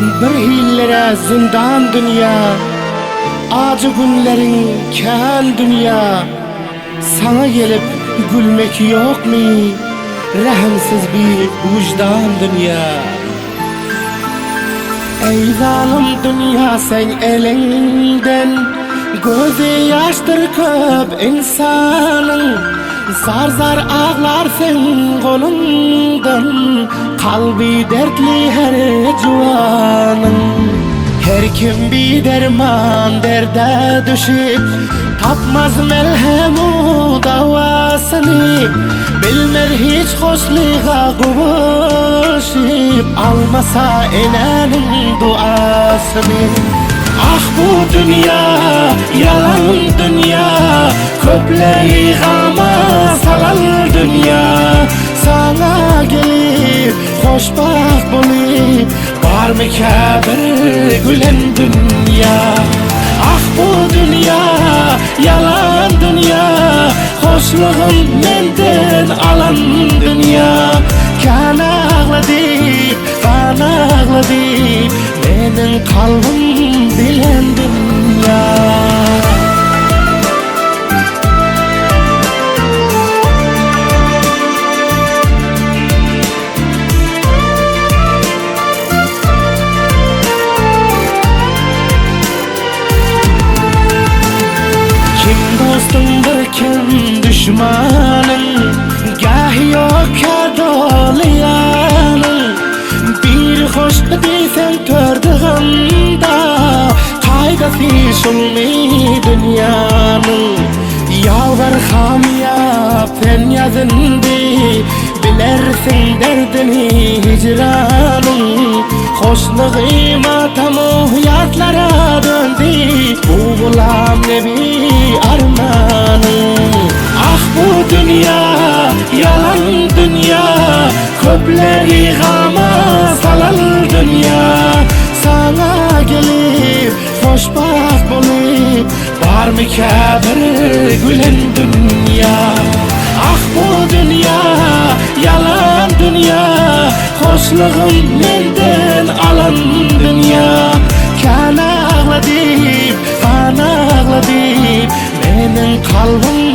Bir hillere zindan dünya, acı günlerin kân dünya. Sana gelip gülmek yok mu? Rahimsiz bir vicdan dünya. Ey zalim dünya, sen elinden gözü yaştır köp insanın. Zar zar ağlar sen kolundan, kalbi dertli her civanın. Her kim bir derman derde düşüp, tapmaz melhemu davasını. Bilmer hiç hoşluğa kuvuşup, almasa enenin duasını. Ah bu dünya, yalan dünya, köpleri gama salan dünya. Sana gelip, hoşbakt bulup, var mı kabir gülen dünya. Ah bu dünya, yalan dünya, hoşluğum menden alan dünya. Kan ağladı, kan ağladı, benim kalbim bilen dünya. Kim dostumdur, kim düşmanın, gah yok kadolayanın. Bir hoş deysen tördüğümda, kaydası şulmi dünyanın. Yalvar hamiyap sen yazındı, bilersin derdini hicranın. Hoşluğuma tamu hayatlara döndü, bu gulam nebi armanın. Ah bu dünya, yalan dünya, köpleri gama salan dünya. Sana gelip, hoşbakt bulup, var mı kabir gülen dünya. Ah bu dünya, yalan dünya, hoşluğum menden alan dünya. Kan ağladı, kan ağladı, benim kalbim